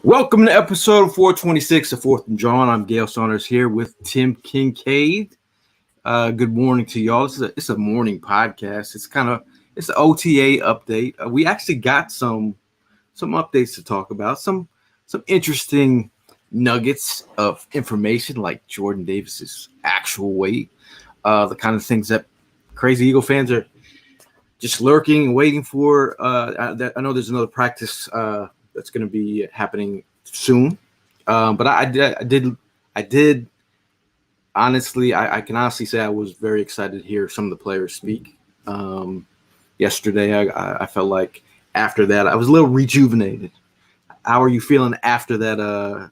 Welcome to episode 426 of Fourth and Jawn. I'm Gail Saunders here with Tim Kincaid. Good morning to y'all. It's a morning podcast. It's an OTA update. We actually got some updates to talk about. Some interesting nuggets of information, like Jordan Davis's actual weight, the kind of things that crazy Eagle fans are just lurking and waiting for. I know there's another practice that's going to be happening soon, but I did honestly, I can honestly say I was very excited to hear some of the players speak. Yesterday, I felt like after that I was a little rejuvenated. How are you feeling after that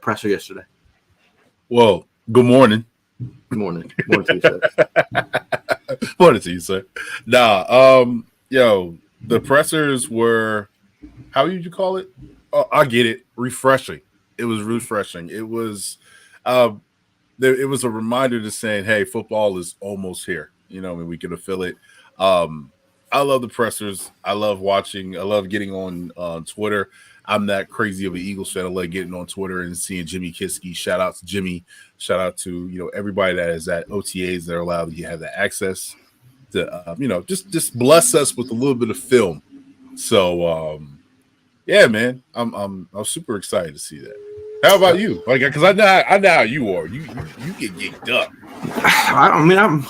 presser yesterday? Well, good morning. Good morning. Morning to you, sir. Morning to you, sir. The pressers were, how would you call it? Oh, I get it. Refreshing. It was refreshing. It was a reminder to saying, hey, football is almost here. We can feel it. I love the pressers. I love watching. I love getting on Twitter. I'm that crazy of an Eagles fan. I love getting on Twitter and seeing Jimmy Kiske. Shout out to Jimmy. Shout out to everybody that is at OTAs that are allowed to have that access to just bless us with a little bit of film. So yeah, man, I'm super excited to see that. How about you? Because I know how you are. You get geeked up.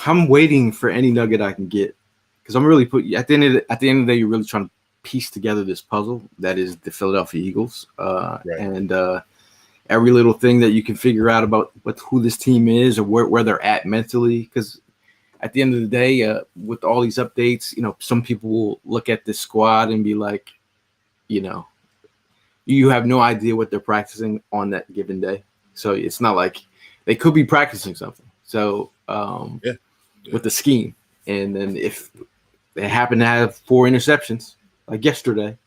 I'm waiting for any nugget I can get, because I'm really at the end of the day, you're really trying to piece together this puzzle that is the Philadelphia Eagles, right. And every little thing that you can figure out about who this team is or where they're at mentally. Because at the end of the day, with all these updates, some people will look at this squad and be like, you have no idea what they're practicing on that given day. So it's not like they could be practicing something. So with the scheme, and then if they happen to have 4 interceptions like yesterday,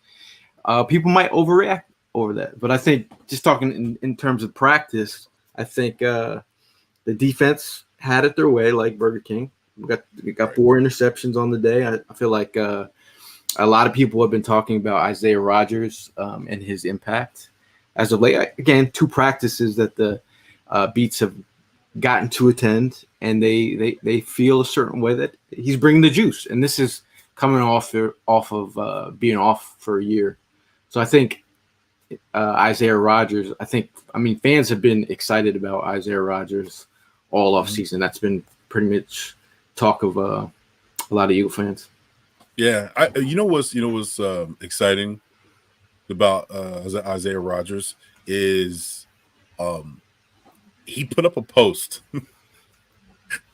people might overreact over that. But I think, just talking in terms of practice, I think the defense had it their way, like Burger King. We got 4 interceptions on the day. I feel like a lot of people have been talking about Isaiah Rodgers and his impact as of late. Again, 2 practices that the Beats have gotten to attend, and they feel a certain way that he's bringing the juice. And this is coming off of being off for a year. So I think Isaiah Rodgers, fans have been excited about Isaiah Rodgers all off season. That's been pretty much talk of a lot of Eagle fans. Yeah, what's exciting about Isaiah Rodgers is he put up a post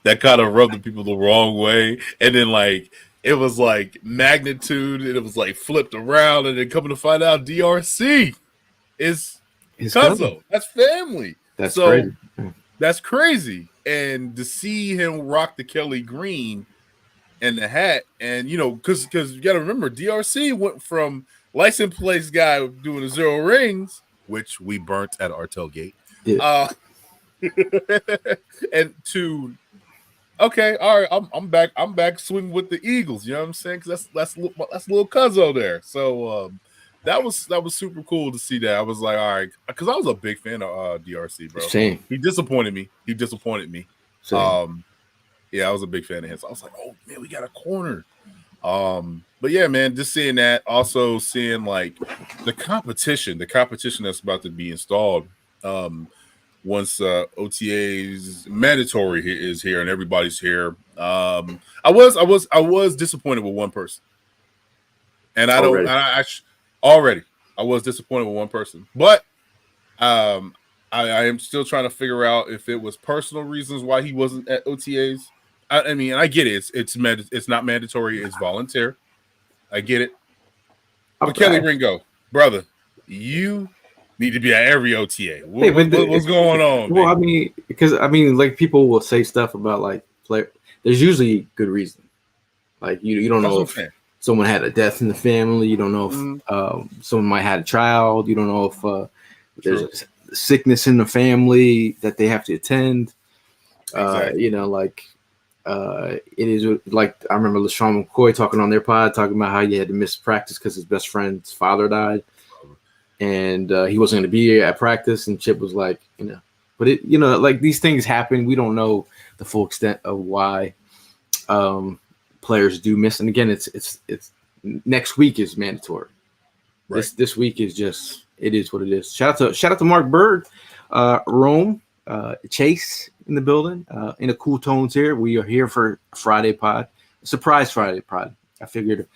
that kind of rubbed the people the wrong way, and then it was like magnitude, and it was like flipped around, and then coming to find out DRC is his cousin. That's family. That's crazy. That's crazy. And to see him rock the Kelly green and the hat, and because you got to remember, DRC went from license plate guy doing the 0 rings, which we burnt at our tailgate, and to okay, all right, I'm back. I'm back swinging with the Eagles. You know what I'm saying? Because that's little Cuzzo there. So that was super cool to see that. I was like, all right, because I was a big fan of DRC, bro. Same. He disappointed me. Same. Yeah, I was a big fan of his. So I was like, oh man, we got a corner. But yeah, man, just seeing that, also seeing the competition that's about to be installed. Once OTA's mandatory is here and everybody's here, I was disappointed with one person, and I was disappointed with one person, but I am still trying to figure out if it was personal reasons why he wasn't at OTAs. I mean, I get it. It's not mandatory. It's volunteer. I get it. But Kelly Ringo, brother, you need to be at every OTA. What's going on? Well, baby? because people will say stuff about player. There's usually good reason. You don't know if someone had a death in the family. You don't know if someone might have had a child. You don't know if there's a sickness in the family that they have to attend. Exactly. it is like I remember LaShawn McCoy talking on their pod, talking about how he had to miss practice because his best friend's father died, and he wasn't going to be at practice. And Chip was like, but it, like these things happen. We don't know the full extent of why players do miss. And again, it's next week is mandatory. Right. This week is just it is what it is. Shout out to Mark Bird, Rome, Chase in the building, in the cool tones here. We are here for Friday pod, surprise Friday pod. I figured,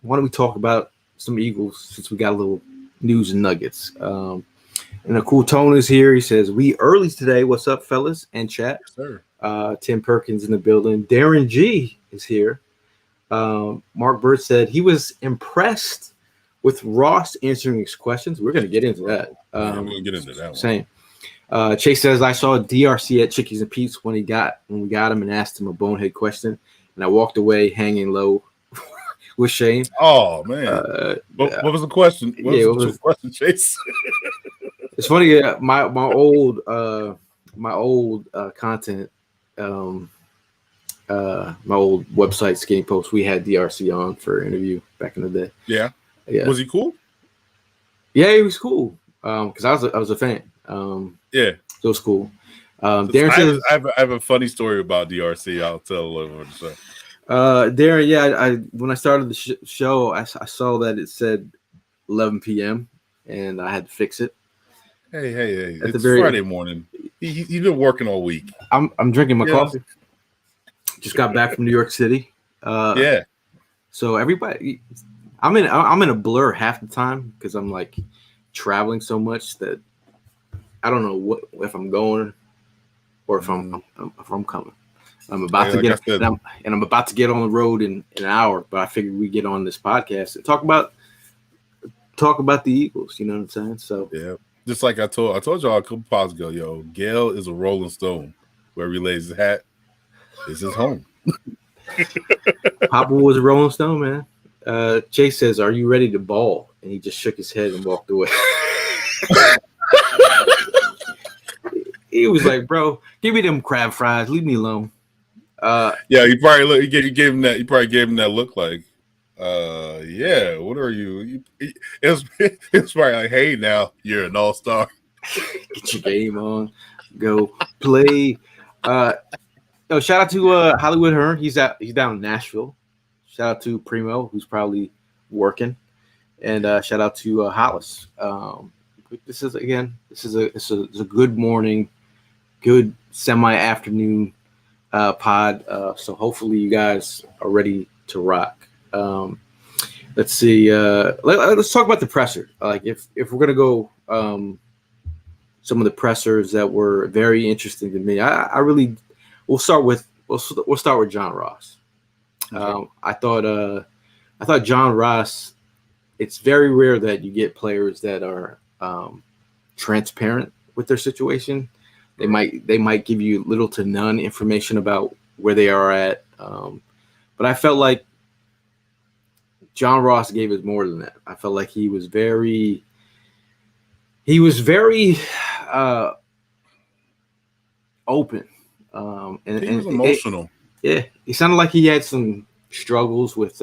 why don't we talk about some Eagles since we got a little news and nuggets. And the cool tone is here. He says, we early today. What's up, fellas and chat? Yes, sir. Tim Perkins in the building. Darren G is here. Mark Bird said he was impressed with Ross answering his questions. We're going to get into that. We're going to get into that one. Same. Chase says, I saw DRC at Chickies and Pete's when we got him and asked him a bonehead question, and I walked away hanging low with shame. Oh, man. What was the question? What was the question, Chase? It's funny. My old content, my old website, Skinny Post, we had DRC on for an interview back in the day. Yeah. Was he cool? Yeah, he was cool. Because I was a fan. Yeah, so it was cool. Darren says, I have a funny story about DRC. I'll tell a little bit. Darren, yeah, I when I started the show, I saw that it said 11 p.m. and I had to fix it. Hey! It's Friday morning. You've been working all week. I'm drinking my coffee. Just got back from New York City. Yeah. So everybody, I'm in a blur half the time because I'm like traveling so much that I don't know if I'm going or if I'm coming. I'm about to get I'm about to get on the road in an hour, but I figured we get on this podcast and talk about the Eagles. You know what I'm saying? So yeah, just like I told y'all a couple pods ago, yo, Gail is a Rolling Stone. Where he lays his hat is his home. Papa was a Rolling Stone, man. Chase says, "Are you ready to ball?" And he just shook his head and walked away. He was like, "Bro, give me them crab fries. Leave me alone." Yeah, he probably gave him that. He probably gave him that look like, yeah. What are you? It was probably like, hey, now you're an all-star. Get your game on. Go play. Shout out to Hollywood Hearn. He's down in Nashville. Shout out to Primo, who's probably working, and shout out to Hollis. This is a good morning, good semi-afternoon pod. So hopefully you guys are ready to rock. Let's see. Let's talk about the presser. Like if we're gonna go some of the pressers that were very interesting to me. We'll start with John Ross. Okay. I thought John Ross. It's very rare that you get players that are transparent with their situation. They might give you little to none information about where they are at. But I felt like John Ross gave us more than that. I felt like he was very open. And he was emotional. He sounded like he had some struggles with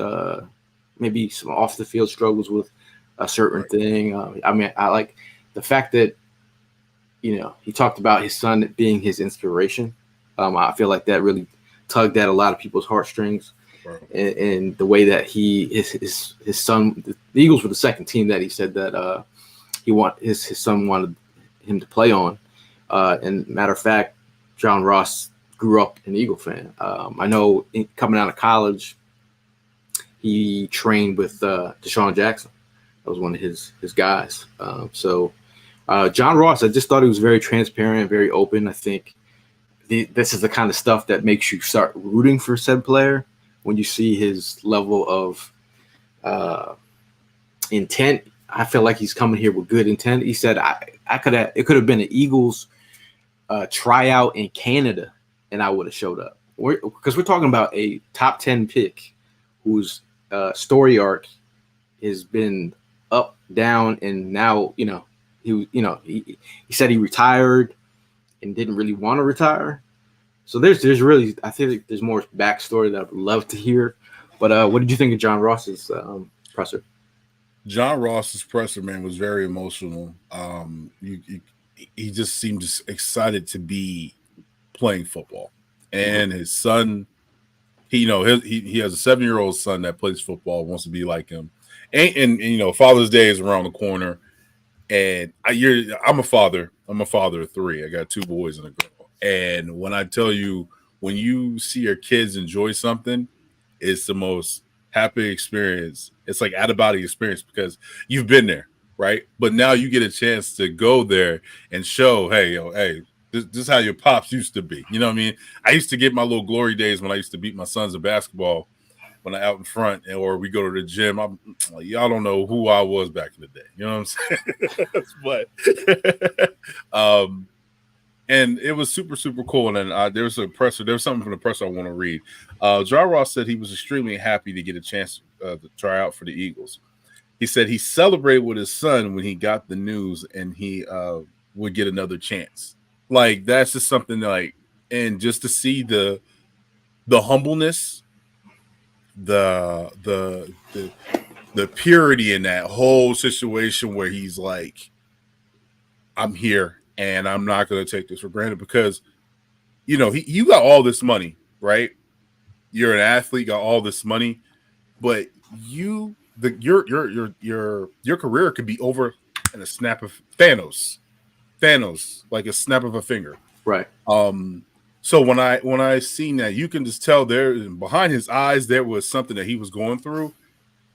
maybe some off the field struggles with a certain thing. I like the fact that he talked about his son being his inspiration. I feel like that really tugged at a lot of people's heartstrings, and the way that his son, the Eagles were the second team that he said that his son wanted him to play on. And matter of fact, John Ross grew up an Eagle fan. I know coming out of college, he trained with Deshaun Jackson. That was one of his guys. John Ross, I just thought he was very transparent, very open. I think this is the kind of stuff that makes you start rooting for said player when you see his level of intent. I feel like he's coming here with good intent. He said, it could have been an Eagles tryout in Canada, and I would have showed up. Because we're talking about a top 10 pick whose story arc has been up, down, and now, he said he retired and didn't really want to retire. So there's really, I think there's more backstory that I'd love to hear. But what did you think of John Ross's presser? John Ross's presser, man, was very emotional. He just seemed just excited to be playing football, and his son, he has a 7-year-old son that plays football, wants to be like him, and Father's Day is around the corner, and I'm a father. I'm a father of 3. I got 2 boys and a girl, and when I tell you, when you see your kids enjoy something, it's the most happy experience. It's like out of body experience because you've been there, right? But now you get a chance to go there and show, hey, this is how your pops used to be. You know what I mean? I used to get my little glory days when I used to beat my sons at basketball when I out in front, or we go to the gym. Y'all don't know who I was back in the day. You know what I'm saying? But and it was super, super cool. And there was something from the presser I want to read. John Ross said he was extremely happy to get a chance to try out for the Eagles. He said he celebrated with his son when he got the news and he would get another chance. Like, that's just something and just to see the humbleness, the purity in that whole situation where he's like, I'm here and I'm not going to take this for granted because, you got all this money, right? You're an athlete, got all this money, but your career could be over in a snap of Thanos, like a snap of a finger. Right. So when I seen that, you can just tell there behind his eyes there was something that he was going through,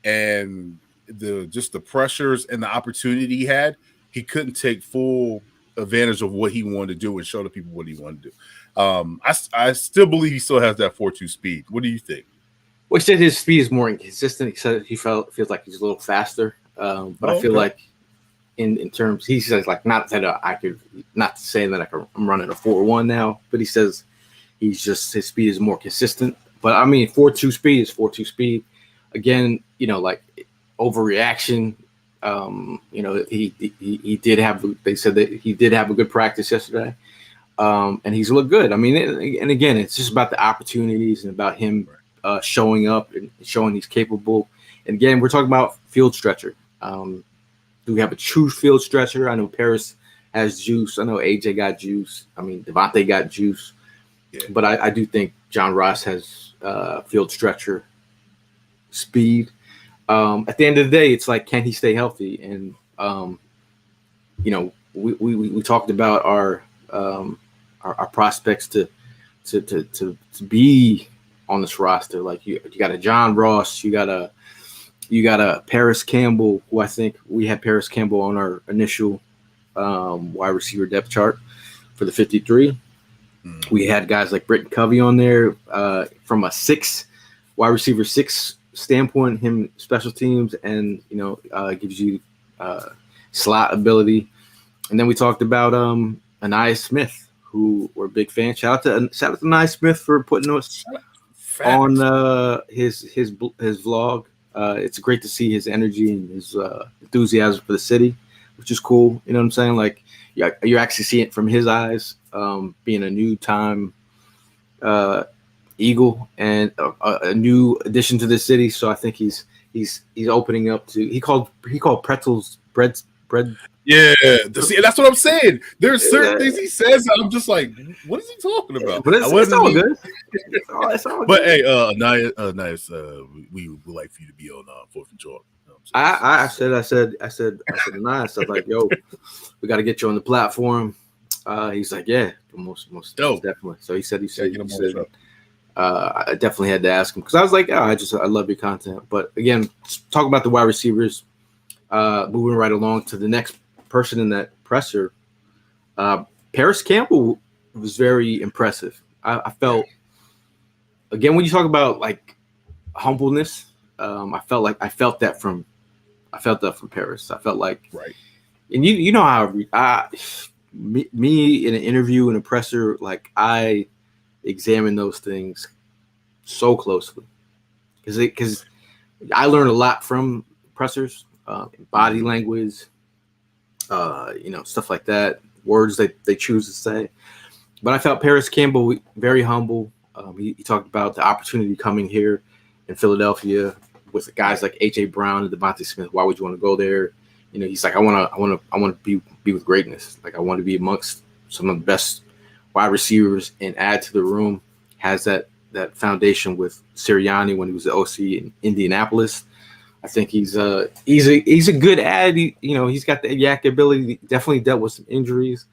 and the pressures and the opportunity he had, he couldn't take full advantage of what he wanted to do and show the people what he wanted to do. I still believe he still has that 4.2 speed. What do you think? Well, he said his speed is more inconsistent. He said he feels like he's a little faster. But I feel like in terms, he says like not saying that I'm running a 4.1 now, but he says his speed is more consistent. But I mean, 4.2 speed is 4.2 speed. Again, like overreaction. He did have. They said that he did have a good practice yesterday, and he's looked good. I mean, and again, it's just about the opportunities and about him showing up and showing he's capable. And again, we're talking about field stretcher. Do we have a true field stretcher? I know Paris has juice. I know AJ got juice. I mean, Devontae got juice. Yeah. But I do think John Ross has field stretcher speed. At the end of the day, it's like, can he stay healthy? And we talked about our prospects to be on this roster. Like you got a John Ross, you got a Paris Campbell, who I think we had Paris Campbell on our initial wide receiver depth chart for the 53. We had guys like Britton Covey on there from a wide receiver 6 standpoint, him special teams, and gives you slot ability. And then we talked about Anaya Smith, who we're big fans. Shout out to Anaya Smith for putting us on his vlog. It's great to see his energy and his enthusiasm for the city, which is cool. You know what I'm saying? Like, you actually see it from his eyes, being a new time Eagle and a new addition to the city. So I think he's opening up to. He called pretzels bread. Yeah, see, that's what I'm saying. There's certain things he says that I'm just like, what is he talking about? But it's all good. It's all but good. Hey, nice. We would like for you to be on 4th of July. I said nice. I was like, yo, we got to get you on the platform. He's like, yeah, most definitely. So he said. I definitely had to ask him because I was like, I love your content. But again, talk about the wide receivers. Moving right along to the next person in that presser, Paris Campbell was very impressive. I felt, again, when you talk about like humbleness, I felt that from Paris. I felt like, right. And you know how me in an interview and a presser, like I examine those things so closely because I learned a lot from pressers, body language, stuff like that, words that they choose to say. But I felt Paris Campbell very humble. He talked about the opportunity coming here in Philadelphia with guys like A.J. Brown and Devontae Smith. Why would you want to go there? He's like, I want to be with greatness. Like, I want to be amongst some of the best wide receivers and add to the room. Has that foundation with Sirianni when he was the OC in Indianapolis. I think he's a good ad. He's got the yak ability. Definitely dealt with some injuries.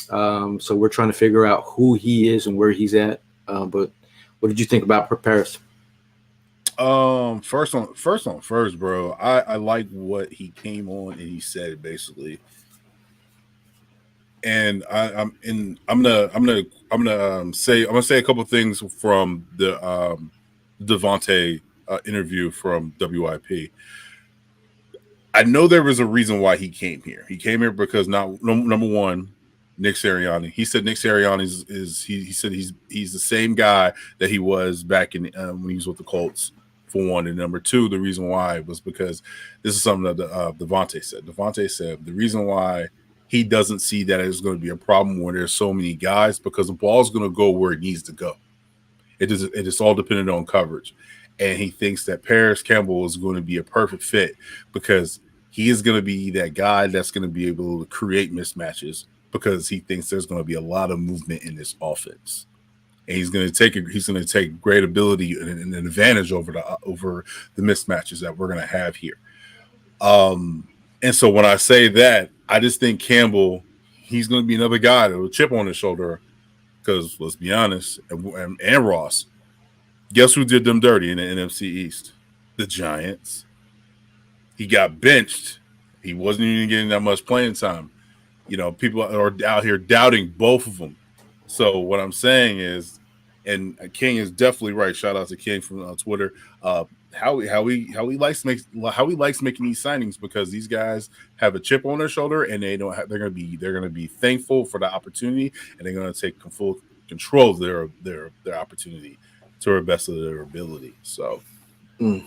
So we're trying to figure out who he is and where he's at. But what did you think about Paris? First, bro. I like what he came on and he said basically. And I'm gonna say a couple of things from the Devontae interview from WIP. I know there was a reason why he came here. He came here because number one, Nick Sirianni. He said Nick Sirianni he said he's the same guy that he was back in when he was with the Colts, for one. And number two, the reason why was because this is something that Devontae said. Devontae said the reason why he doesn't see that it's going to be a problem when there's so many guys, because the ball's going to go where it needs to go. It is all dependent on coverage. And he thinks that Paris Campbell is going to be a perfect fit because he is going to be that guy that's going to be able to create mismatches, because he thinks there's going to be a lot of movement in this offense. And he's going to take great ability and an advantage over the mismatches that we're going to have here. And so when I say that, I just think Campbell, he's going to be another guy with a chip on his shoulder, because let's be honest, and Ross, guess who did them dirty in the NFC East? The Giants. He got benched. He wasn't even getting that much playing time. People are out here doubting both of them. So what I'm saying is, and King is definitely right. Shout out to King from Twitter. How he likes making these signings, because these guys have a chip on their shoulder, and they're gonna be thankful for the opportunity, and they're gonna take full control of their opportunity to the best of their ability. So I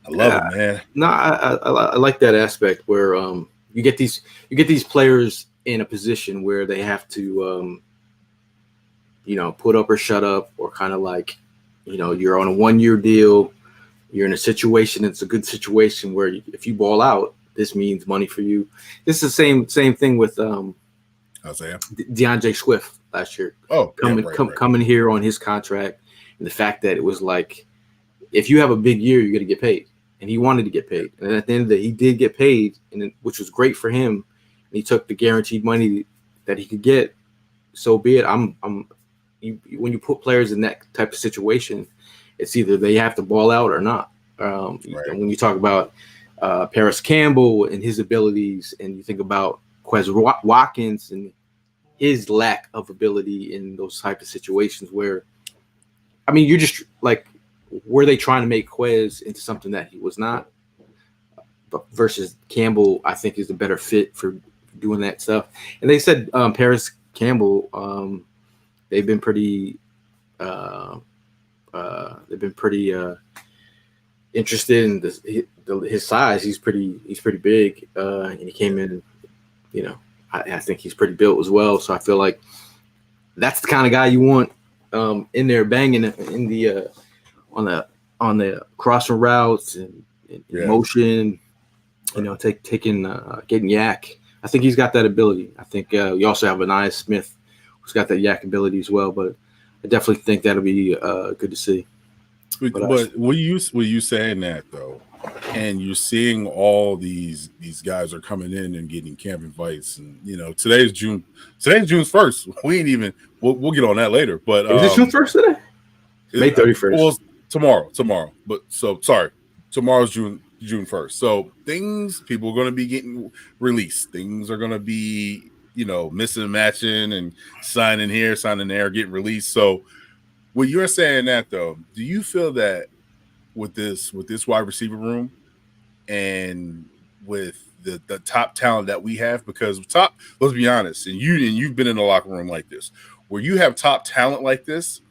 love it, man. No, I like that aspect where you get these players in a position where they have to put up or shut up, or kind of like, you're on a 1-year deal. You're in a situation that's a good situation where if you ball out, this means money for you. This is the same thing with Isaiah DeAndre Swift last year. Coming here on his contract, and the fact that it was like, if you have a big year, you're going to get paid, and he wanted to get paid, and at the end of the day, he did get paid, which was great for him. And he took the guaranteed money that he could get. So be it. When you put players in that type of situation, it's either they have to ball out or not. When you talk about Paris Campbell and his abilities, and you think about Quez Watkins and his lack of ability in those type of situations where, you're just like, were they trying to make Quez into something that he was not? But versus Campbell, I think is the better fit for doing that stuff. And they said Paris Campbell, they've been pretty interested in his size. He's pretty big, and he came in. I think he's pretty built as well. So I feel like that's the kind of guy you want in there, banging in the on the crossing routes and motion. Getting yak. I think he's got that ability. I think you also have Anaya Smith, who's got that yak ability as well. But I definitely think that'll be good to see. But were you saying that though, and you're seeing all these guys are coming in and getting camp invites, and today's June 1st. We ain't even. We'll get on that later. But is it June 1st today? May 31st. Well, tomorrow. But so sorry, tomorrow's June 1st. So people are going to be getting released. Things are going to be missing and matching and signing here, signing there, getting released. So when you're saying that though, do you feel that with this wide receiver room and with the top talent that we have, because let's be honest, and you've been in a locker room like this, where you have top talent like this,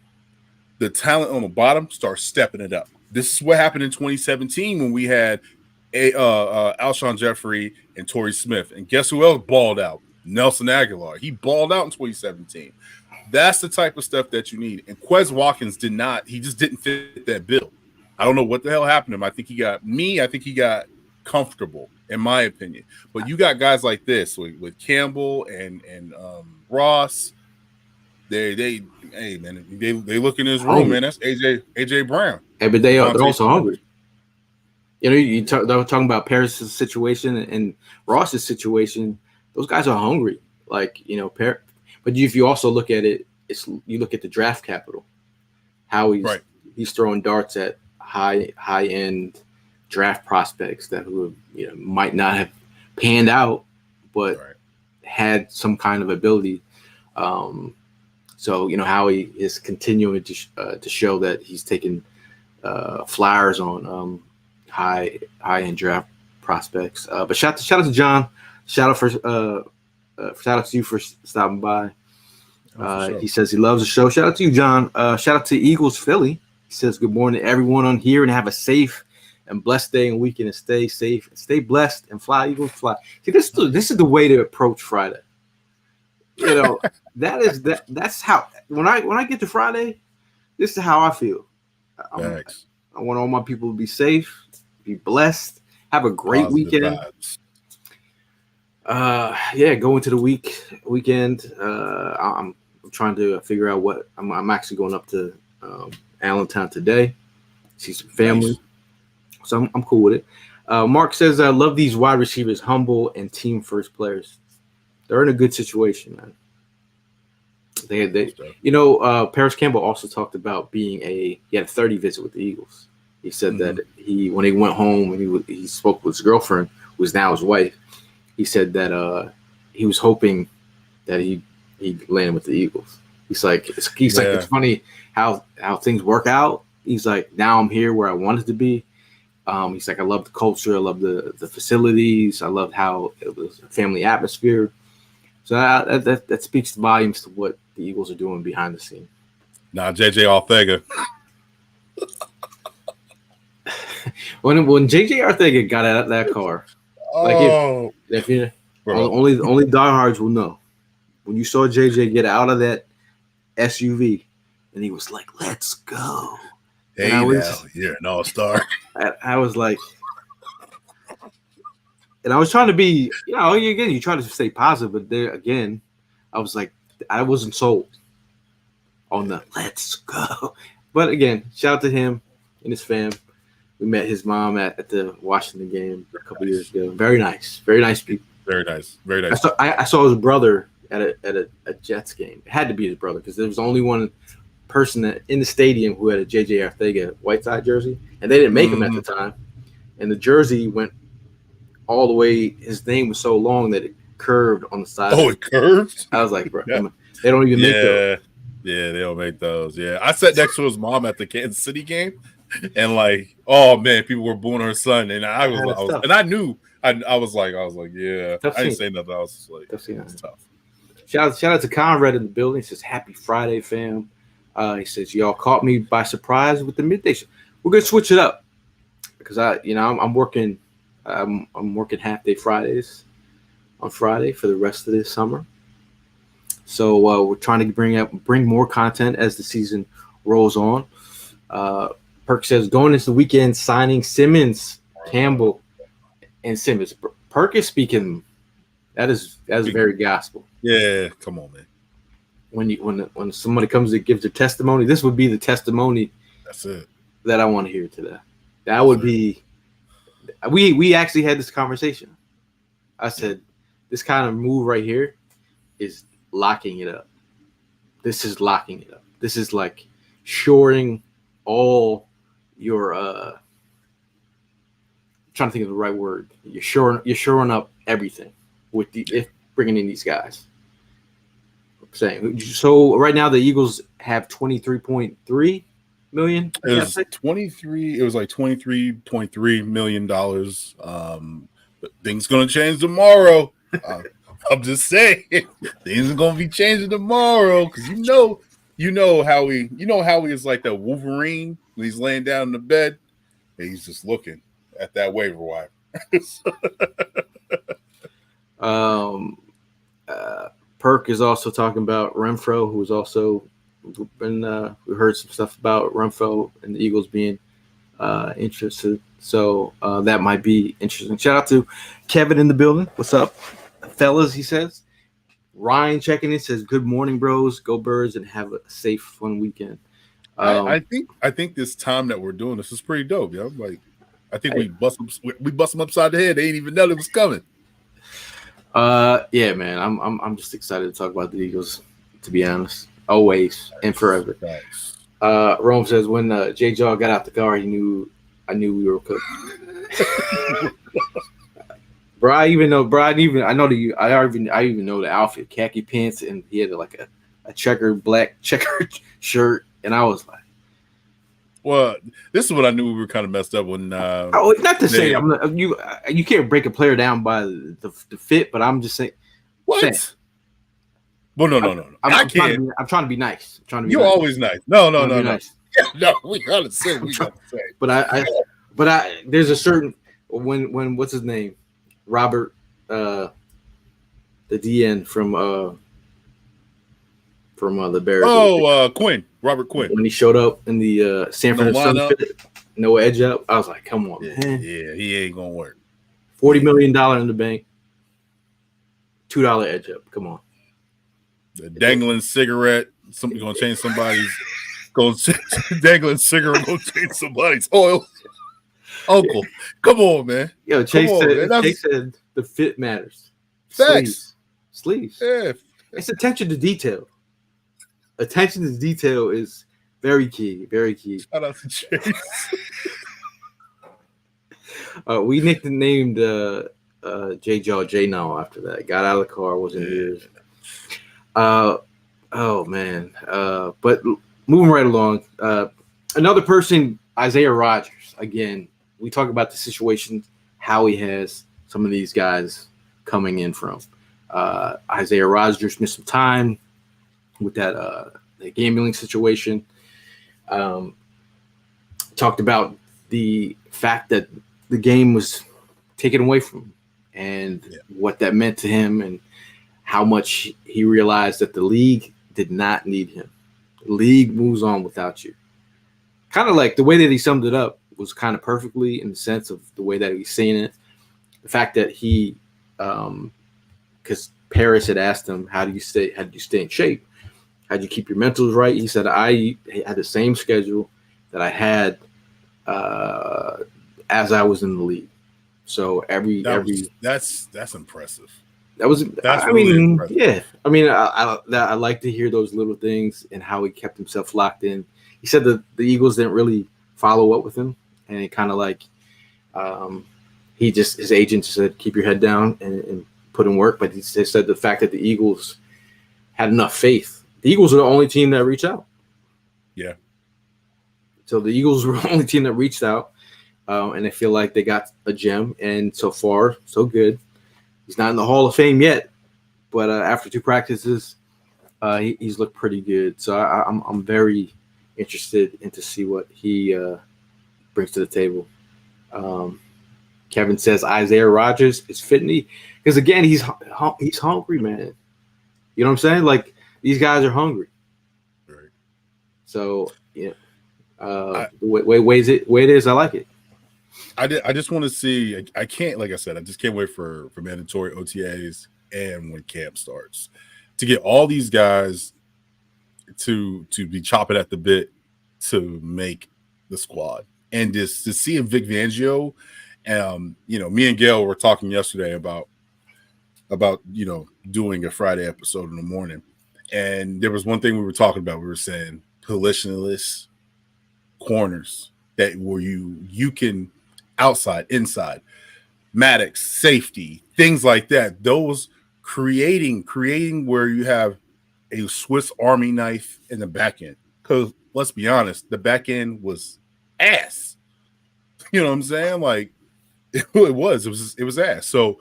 the talent on the bottom starts stepping it up. This is what happened in 2017 when we had Alshon Jeffrey and Torrey Smith, and guess who else balled out? Nelson Aguilar. He balled out in 2017. That's the type of stuff that you need. And Quez Watkins did not. He just didn't fit that bill. I don't know what the hell happened to him. I think he got comfortable, in my opinion. But you got guys like this with Campbell and Ross. They look in his room, man. That's AJ Brown. Hey, but they're also hungry. You know, they're talking about Paris' situation and Ross's situation. Those guys are hungry. Like, you know, but if you also look at it, you look at the draft capital, how he's throwing darts at high end draft prospects that who might not have panned out, but had some kind of ability. So Howie is continuing to show that he's taking flyers on high end draft prospects. But shout out to John. Shout out to you for stopping by. Sure. He says he loves the show. Shout out to you, John. Shout out to Eagles Philly. He says good morning to everyone on here and have a safe and blessed day and weekend and stay safe and stay blessed and fly Eagles fly. See, this is the way to approach Friday. You know, that's how when I get to Friday, this is how I feel. I want all my people to be safe, be blessed, have a great weekend. Go into the weekend. I'm trying to figure out what I'm actually going up to Allentown today. See some family. Nice. So I'm cool with it. Mark says, I love these wide receivers, humble and team first players. They're in a good situation, man. Paris Campbell also talked about he had a 30 visit with the Eagles. He said that when he went home and he spoke with his girlfriend, who is now his wife, he said that he was hoping that he'd land with the Eagles. He's like, it's funny how things work out. He's like, now I'm here where I wanted to be. He's like, I love the culture. I love the facilities. I loved how it was a family atmosphere. So that speaks volumes to what the Eagles are doing behind the scene. Nah, JJ Arthega. when JJ Arthega got out of that car, only diehards will know. When you saw JJ get out of that SUV, and he was like, "Let's go." Hey, you're an all-star. I was like, and I was trying to be, again, you try to stay positive, but there again, I was like, I wasn't sold on the let's go. But again, shout out to him and his fam. We met his mom at the Washington game a couple years ago. Very nice people. Very nice. I saw his brother at a Jets game. It had to be his brother because there was only one person in the stadium who had a JJ Arthega Whiteside jersey, and they didn't make him at the time. And the jersey went all the way. His name was so long that it curved on the side. Oh, it curved? I was like, bro, they don't even make those. Yeah, they don't make those. Yeah, I sat next to his mom at the Kansas City game, and like, oh man, people were booing her son, and I knew. I was like, yeah. Tough I didn't say nothing. I was just like, it's tough. Shout out to Conrad in the building. He says, happy Friday, fam. He says, y'all caught me by surprise with the midday show. We're gonna switch it up because I'm working. I'm working half day Fridays on Friday for the rest of this summer. So we're trying to bring more content as the season rolls on. Perk says going into the weekend signing Simmons, Campbell, and Simmons. Perk is speaking. That is very gospel. Yeah, come on, man. When somebody comes that gives their testimony, this would be the testimony. That's it. That I want to hear today. That would be. We actually had this conversation. I said, this kind of move right here is locking it up. This is locking it up. This is like shoring all your. Trying to think of the right word. You're shoring up everything with if bringing in these guys. Saying so right now the Eagles have $23.3 million. It was $23.3 million. But things gonna change tomorrow. I'm just saying things are gonna be changing tomorrow because you know how he is like that Wolverine when he's laying down in the bed and he's just looking at that waiver wire. York is also talking about Renfro, who's also been. We heard some stuff about Renfro and the Eagles being interested. So that might be interesting. Shout out to Kevin in the building. What's up, fellas? He says. Ryan checking in says, "Good morning, bros. Go Birds and have a safe, fun weekend." I think this time that we're doing this is pretty dope, yo. Like, I think we bust them upside the head. They didn't even know it was coming. Yeah, man. I'm just excited to talk about the Eagles. To be honest, always and forever. Nice. Rome says, "When J. Jaw got out the car, I knew we were cooked." Bro, I even know the outfit, khaki pants, and he had like a black checkered shirt, and I was like, "Well, this is what I knew we were kind of messed up when." Not to say you can't break a player down by the fit, but I'm just saying what. Well, no. I'm trying to be nice. You're always nice. No. Nice. Yeah, no, we gotta say. But I there's a certain when what's his name? Robert, the DN from the Bears. Quinn, Robert Quinn. When he showed up in the San Francisco fit, no edge up, I was like, "Come on, man! Yeah, he ain't gonna work." $40 million in the bank, $2 edge up. Come on, the dangling cigarette. Something gonna change somebody's. Dangling cigarette gonna change somebody's oil. Uncle, come on, man. Yo, Chase said the fit matters. Facts. Sleeves. Yeah. It's attention to detail. Attention to detail is very key. Very key. Shout out to Chase. We nicknamed J. Jaw J now after that. Got out of the car, wasn't years. Oh man. But moving right along. Another person, Isaiah Rodgers, again. We talk about the situation, how he has some of these guys coming in from. Isaiah Rodgers missed some time with that the gambling situation. Talked about the fact that the game was taken away from him and what that meant to him and how much he realized that the league did not need him. The league moves on without you. Kind of like the way that he summed it up was kind of perfectly in the sense of the way that he's saying it. The fact that he, because Paris had asked him, how did you stay in shape? How do you keep your mentals right? He said, I had the same schedule that I had as I was in the league. So that's impressive. Impressive. Yeah. I mean, I like to hear those little things and how he kept himself locked in. He said that the Eagles didn't really follow up with him, and it kind of like his agent said, keep your head down and put in work. But he said the fact that the Eagles had enough faith. The Eagles are the only team that reached out. Yeah. So the Eagles were the only team that reached out, and I feel like they got a gem. And so far, so good. He's not in the Hall of Fame yet, but after 2 practices, he's looked pretty good. So I'm very interested in to see what he brings to the table. Kevin says Isaiah Rodgers is fitting because again he's hungry, man. You know what I'm saying? Like these guys are hungry. Right. So yeah, the way it is, I like it. I just want to see. I can't, like I said, I just can't wait for mandatory OTAs and when camp starts to get all these guys to be chopping at the bit to make the squad. And just to see Vic Fangio, me and Gail were talking yesterday about doing a Friday episode in the morning, and there was one thing we were talking about. We were saying positionless corners that where you can outside, inside, Maddox, safety, things like that. Those creating where you have a Swiss Army knife in the back end. Because let's be honest, the back end was ass. You know what I'm saying? Like it was ass. So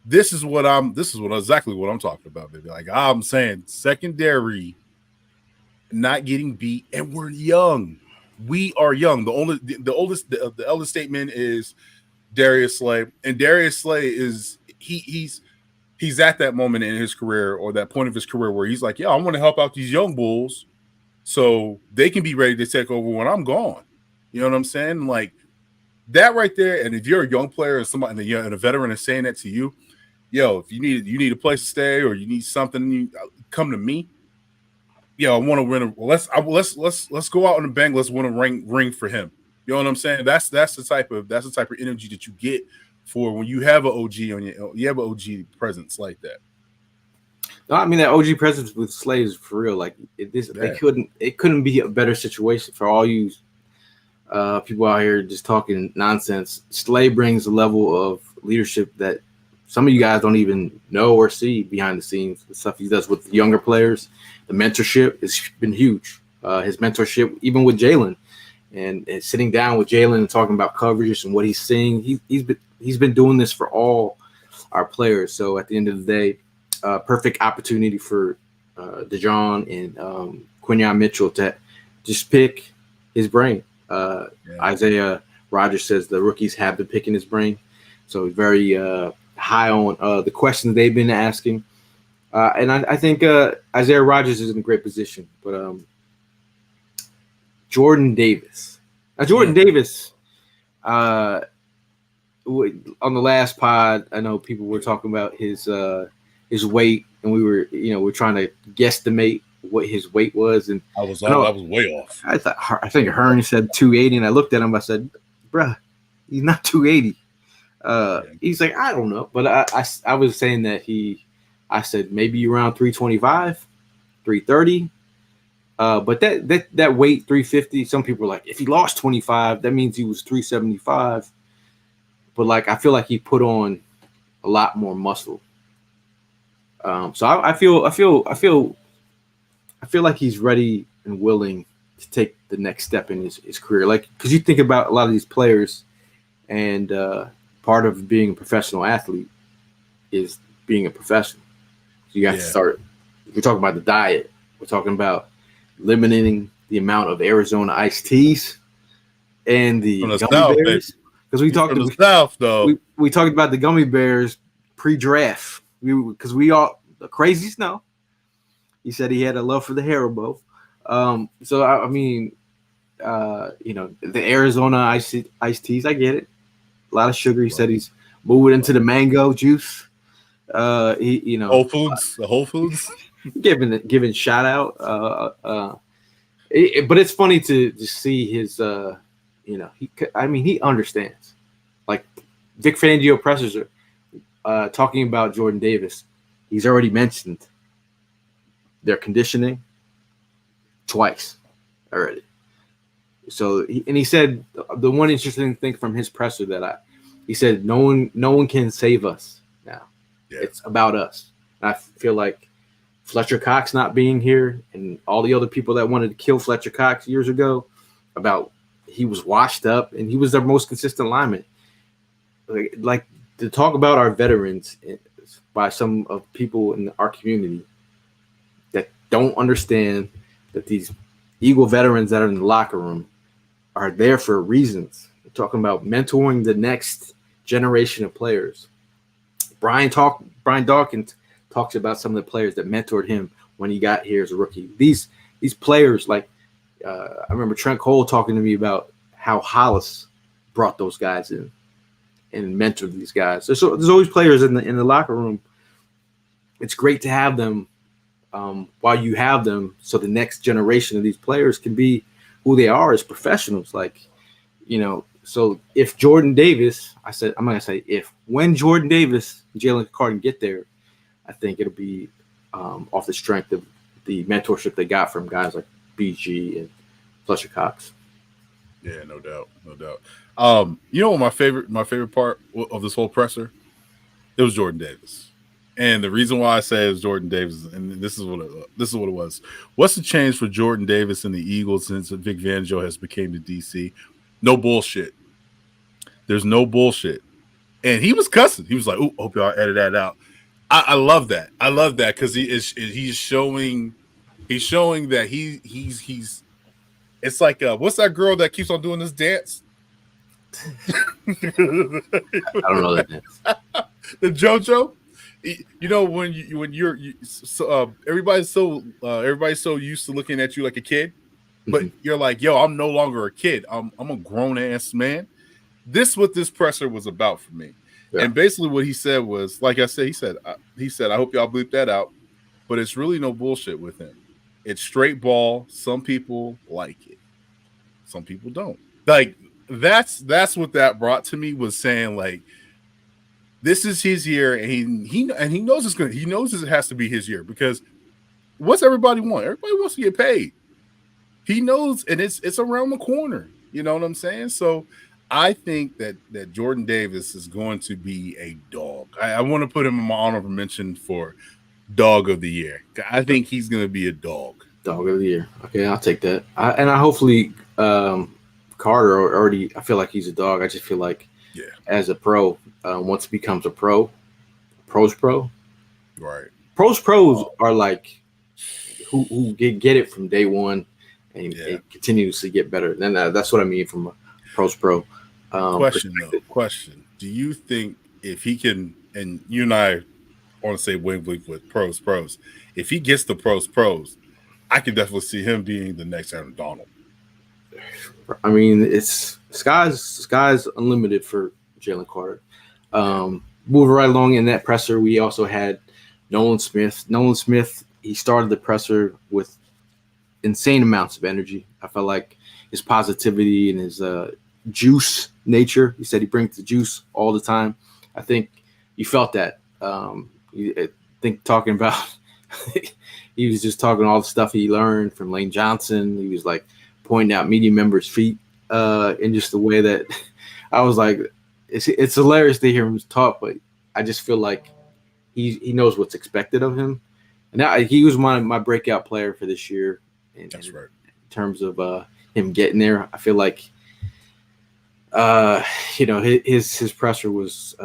this is exactly what I'm talking about, baby. Like I'm saying, secondary not getting beat, and we're young. We are young. The eldest statement is Darius Slay, and Darius Slay is he's he's at that moment in his career or that point of his career where he's like, yeah, I want to help out these young bulls so they can be ready to take over when I'm gone. You know what I'm saying? Like that right there. And if you're a young player and somebody and a veteran is saying that to you, yo, if you need a place to stay or you need something, you come to me. Yo, I want to win. Let's go out on the bank. Let's win a ring for him. You know what I'm saying? That's the type of energy that you get for when you have an OG you have an OG presence like that. No, I mean that OG presence with Slaves for real. Like it couldn't be a better situation for all you people out here just talking nonsense. Slay brings a level of leadership that some of you guys don't even know or see behind the scenes. The stuff he does with younger players, the mentorship has been huge. His mentorship, even with Jalen, and sitting down with Jalen and talking about coverages and what he's seeing. He's been doing this for all our players. So at the end of the day, perfect opportunity for Jawn and Quinyon Mitchell to just pick his brain. Isaiah Rogers says the rookies have been picking his brain, so very high on the questions they've been asking. And I think Isaiah Rogers is in a great position, but Jordan Davis. Now, Jordan Davis, on the last pod, I know people were talking about his weight, and we're trying to guesstimate what his weight was, and I was way off. I think Hearn said 280, and I looked at him. I said, "Bruh, he's not 280." He's like, I don't know, but I was saying that I said maybe around 325, 330. But that weight 350. Some people are like, if he lost 25, that means he was 375. But like, I feel like he put on a lot more muscle. So I feel like he's ready and willing to take the next step in his career. Like, because you think about a lot of these players, and part of being a professional athlete is being a professional. So you have to start. We're talking about the diet. We're talking about limiting the amount of Arizona iced teas and the gummy bears. Because we talked about the South, though. We talked about the gummy bears pre-draft. Because we all the crazies know. He said he had a love for the Haribo. So I mean, the Arizona iced teas, I get it. A lot of sugar. He said he's moving into the mango juice. Whole Foods, giving shout out. But it's funny to see his. He understands. Like Vic Fangio pressers are talking about Jordan Davis. He's already mentioned their conditioning twice already. So he said the one interesting thing from his presser he said no one can save us now. Yeah. It's about us. And I feel like Fletcher Cox not being here and all the other people that wanted to kill Fletcher Cox years ago he was washed up and he was their most consistent lineman. Like to talk about our veterans by some of people in our community that don't understand that these Eagle veterans that are in the locker room are there for reasons. We're talking about mentoring the next generation of players. Brian Dawkins talks about some of the players that mentored him when he got here as a rookie. These players, like I remember Trent Cole talking to me about how Hollis brought those guys in and mentored these guys. There's always players in the locker room. It's great to have them while you have them, so the next generation of these players can be who they are as professionals. So if Jordan Davis, I'm going to say when Jordan Davis and Jalen Carden get there, I think it'll be off the strength of the mentorship they got from guys like BG and Fletcher Cox. Yeah, no doubt. What my favorite part of this whole presser? It was Jordan Davis. And the reason why I say it's Jordan Davis, and this is what it was. What's the change for Jordan Davis and the Eagles since Vic Fangio has became the DC? No bullshit. There's no bullshit. And he was cussing. He was like, "Ooh, hope y'all edit that out." I love that. I love that because he's showing that he's. It's like what's that girl that keeps on doing this dance? I don't know that dance. The JoJo. You know, when you're everybody's so used to looking at you like a kid, but you're like, yo, I'm no longer a kid. I'm a grown ass man. This what this presser was about for me. Yeah. And basically what he said was, like I said, he said, I hope y'all bleep that out, but it's really no bullshit with him. It's straight ball. Some people like it. Some people don't. Like that's what that brought to me, was saying like, this is his year, and he knows it's good. He knows it has to be his year, because what's everybody want? Everybody wants to get paid. He knows, and it's around the corner. You know what I'm saying? So I think that Jordan Davis is going to be a dog. I want to put him in my honorable mention for dog of the year. I think he's going to be a dog. Dog of the year. Okay, I'll take that. I hopefully Carter already. I feel like he's a dog. I just feel like as a pro, once he becomes a pros pro, right? Pros are like who get it from day one, and it continues to get better. And that's what I mean from a pros pro. Question. Do you think if he can, and you and I want to say wing with pros, if he gets the pros, I can definitely see him being the next Aaron Donald. I mean, it's sky's unlimited for Jalen Carter. Moving right along in that presser, we also had Nolan Smith. Nolan Smith, he started the presser with insane amounts of energy. I felt like his positivity and his juice nature. He said he brings the juice all the time. I think you felt that. I think talking about he was just talking all the stuff he learned from Lane Johnson. He was like pointing out media members' feet in just the way that I was like, it's hilarious to hear him talk, but I just feel like he knows what's expected of him. And now he was my breakout player for this year. That's right. In terms of him getting there, I feel like his presser was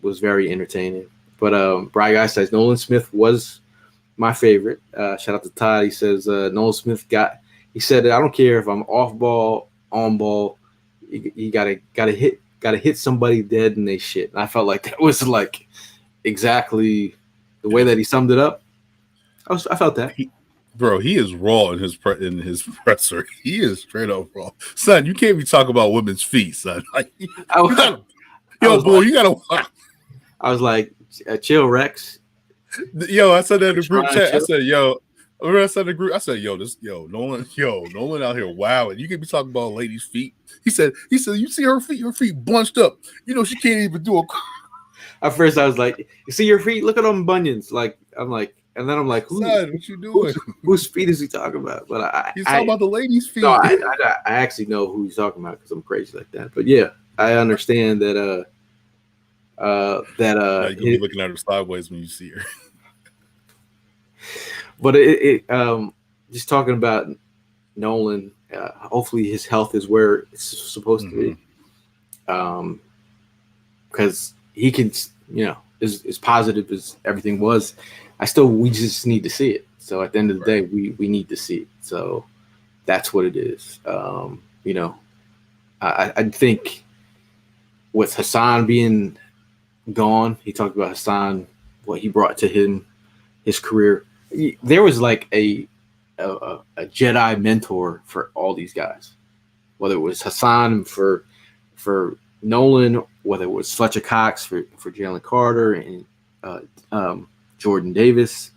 very entertaining. But Brian Guy says Nolan Smith was my favorite. Shout out to Todd. He says Nolan Smith he said, I don't care if I'm off ball, on ball, you gotta hit somebody dead in they shit. And I felt like that was like exactly the way that he summed it up. I felt that. He is raw in his presser. He is straight up raw. Son, you can't be talking about women's feet, son. Like, you gotta I was like, chill, Rex. Yo, I said that in the group chat. I said, Nolan out here, wow, and you can be talking about a lady's feet. He said, you see her feet bunched up. You know, she can't even do a. At first, I was like, you see your feet? Look at them bunions. Like, I'm like, and then I'm like, what you doing? Whose feet is he talking about? But he's talking about the lady's feet. No, I actually know who he's talking about because I'm crazy like that. But yeah, I understand that. You're gonna be looking at her sideways when you see her. But just talking about Nolan, hopefully his health is where it's supposed to be. Because he can, as positive as everything was, we just need to see it. So at the end of the day, we need to see it. So that's what it is. I think with Hassan being gone, he talked about Hassan, what he brought to him, his career. There was like a Jedi mentor for all these guys, whether it was Hassan for Nolan, whether it was Fletcher Cox for Jalen Carter and Jordan Davis,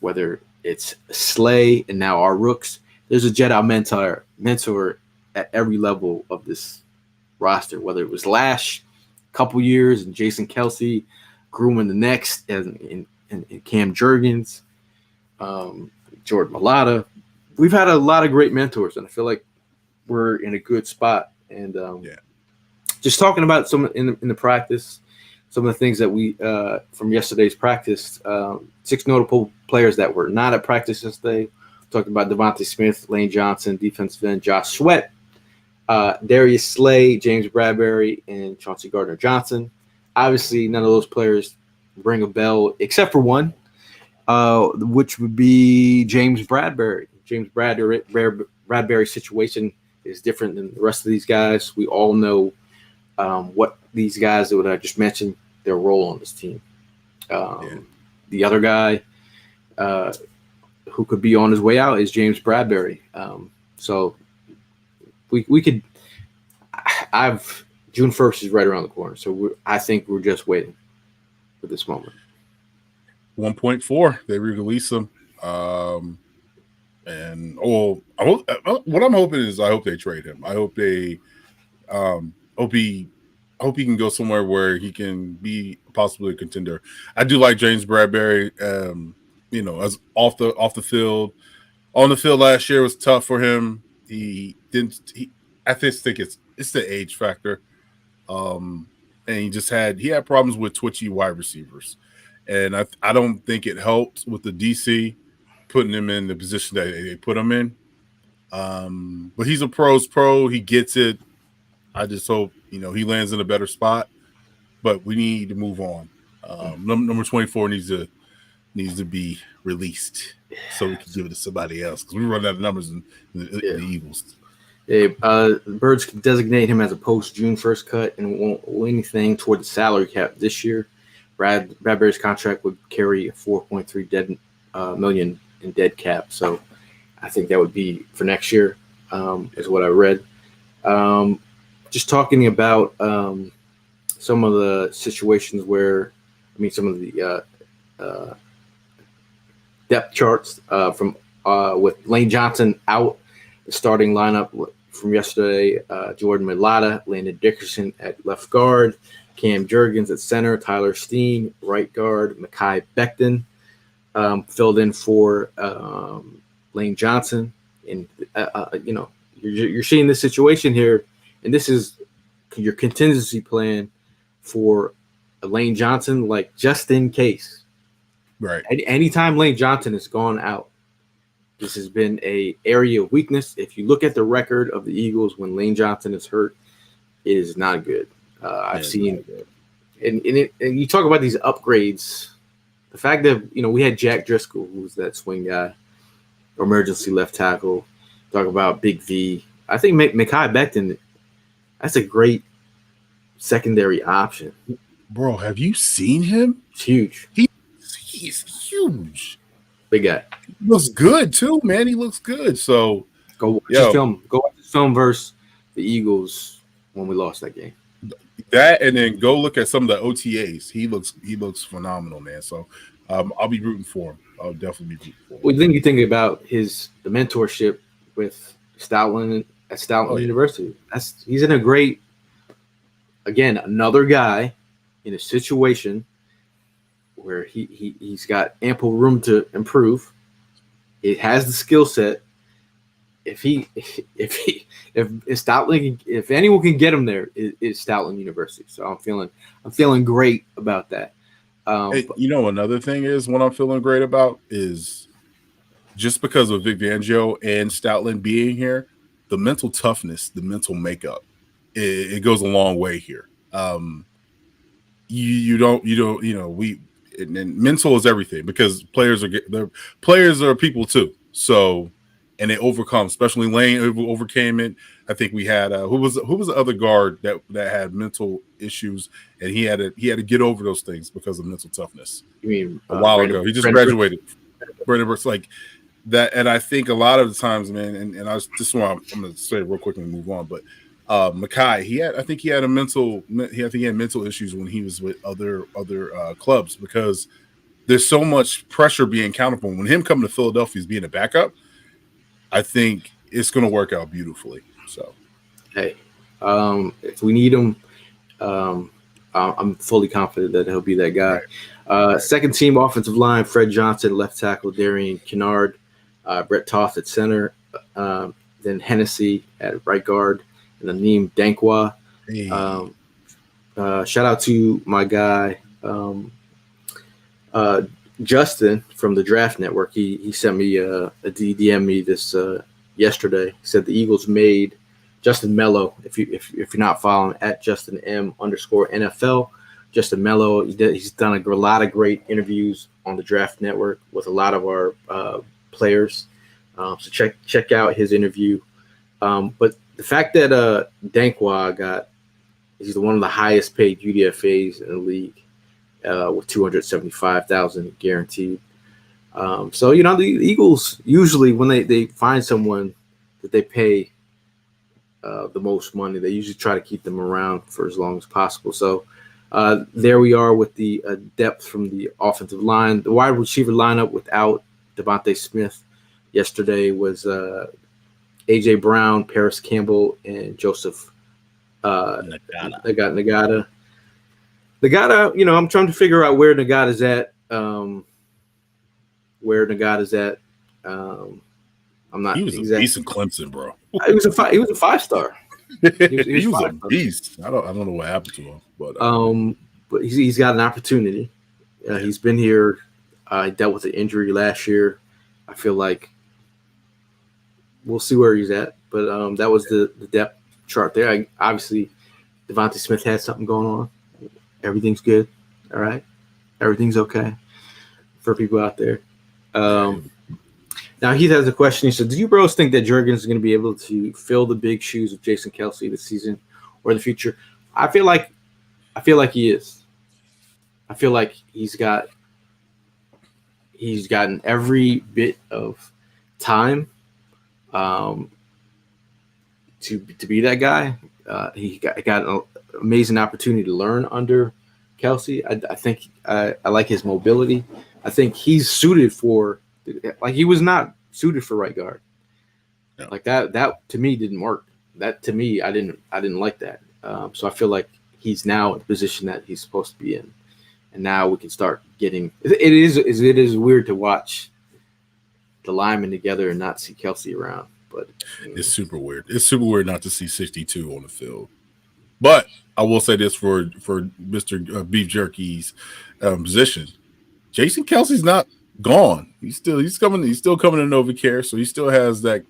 whether it's Slay and now our rooks. There's a Jedi mentor at every level of this roster, whether it was Lash a couple years and Jason Kelsey grooming the next and Cam Jurgens, Jordan Mailata. We've had a lot of great mentors, and I feel like we're in a good spot. And just talking about some in the practice, some of the things that we from yesterday's practice, 6 notable players that were not at practice yesterday. Talked about Devontae Smith, Lane Johnson, defensive end Josh Sweat, Darius Slay, James Bradbury, and Chauncey Gardner-Johnson. Obviously, none of those players ring a bell except for one, which would be James Bradbury. James Bradbury's situation is different than the rest of these guys. We all know what these guys that I just mentioned, their role on this team. The other guy who could be on his way out is James Bradbury. So we could. June 1st is right around the corner, so I think we're just waiting for this moment. 1.4. They re-release him. And what I'm hoping is I hope they trade him. I hope they hope he can go somewhere where he can be possibly a contender. I do like James Bradbury. As off the field. On the field last year was tough for him. I just think it's the age factor. And he had problems with twitchy wide receivers. And I don't think it helps with the DC putting him in the position that they put him in. But he's a pro's pro. He gets it. I just hope, he lands in a better spot. But we need to move on. Number 24 needs to be released so we can give it to somebody else because we run out of numbers in the Eagles. The Birds can designate him as a post-June 1st cut and won't owe anything toward the salary cap this year. Bradbury's contract would carry $4.3 million in dead cap, so I think that would be for next year, is what I read. Just talking about some of the situations where, some of the depth charts with Lane Johnson out, the starting lineup from yesterday: Jordan Mailata, Landon Dickerson at left guard, Cam Jurgens at center, Tyler Steen right guard, Mekhi Becton filled in for Lane Johnson. And you're seeing this situation here, and this is your contingency plan for Lane Johnson, like just in case. Right. Anytime Lane Johnson has gone out, this has been a area of weakness. If you look at the record of the Eagles when Lane Johnson is hurt, it is not good. I've seen, and you talk about these upgrades. The fact that we had Jack Driscoll, who's that swing guy, emergency left tackle. Talk about Big V. I think Mekhi Becton, that's a great secondary option. Bro, have you seen him? It's huge. He's huge. Big guy. He looks good too, man. He looks good. So go watch the film. Go watch the film versus the Eagles when we lost that game. That, and then go look at some of the OTAs. He looks phenomenal, man. So I'll be rooting for him. I'll definitely be rooting for him. Well, then you think about the mentorship with Stoutland at Stoutland University. He's in a great, again, another guy in a situation where he's got ample room to improve. It has the skill set. If Stoutland, if anyone can get him there, is Stoutland University. So I'm feeling great about that. Hey, another thing is what I'm feeling great about is just because of Vic Fangio and Stoutland being here, the mental toughness, the mental makeup, it goes a long way here. And mental is everything because players are people too. So, and they overcome, especially Lane overcame it. I think we had who was the other guard that had mental issues, and he had to get over those things because of mental toughness. You mean a while ago? He just graduated. Brandon Brooks, like that, and I think a lot of the times, man, and I was just I'm going to say it real quick and move on, but Mekhi, I think he had mental issues when he was with other clubs because there's so much pressure being counted upon. When him coming to Philadelphia as being a backup, I think it's going to work out beautifully. So, hey, if we need him, I'm fully confident that he'll be that guy. Right. Second team offensive line: Fred Johnson, left tackle; Darian Kennard, Brett Toth at center, then Hennessy at right guard, and Aneem Dankwa. Hey. Shout out to my guy Justin from the Draft Network. He sent me DM me this yesterday. He said the Eagles made Justin Mello. If you're not following at Justin M_NFL, Justin Mello. He's done a lot of great interviews on the Draft Network with a lot of our players. So check out his interview. But the fact that Dankwa he's one of the highest paid UDFAs in the league. with $275,000 guaranteed. So the Eagles usually when they find someone that they pay the most money, they usually try to keep them around for as long as possible. So there we are with the depth from the offensive line. The wide receiver lineup without Devontae Smith yesterday was A.J. Brown, Paris Campbell, and Joseph Nagata. Nagata, I'm trying to figure out where Nagata's at. I'm not. He was exactly. a beast in Clemson, bro. He was a 5-star. He was a beast. I don't know what happened to him, but he's got an opportunity. He's been here. He dealt with an injury last year. I feel like we'll see where he's at. But that was the depth chart there. Obviously, Devontae Smith had something going on. Everything's good. All right. Everything's okay for people out there. Now, Heath has a question. He said, do you bros think that Jurgens is going to be able to fill the big shoes of Jason Kelce this season or in the future? I feel like he is. I feel like he's gotten every bit of time to be that guy. He got an amazing opportunity to learn under Kelce. I think I like his mobility. I think he's suited for – like he was not suited for right guard. No. Like that to me didn't work. That to me I didn't like that. So I feel like he's now in the position that he's supposed to be in, and now we can start getting. It is weird to watch the linemen together and not see Kelce around, but it's super weird. It's super weird not to see 62 on the field. But I will say this for Mr. Beef Jerky's position, Jason Kelce's not gone. He's still coming to NovaCare, so he still has that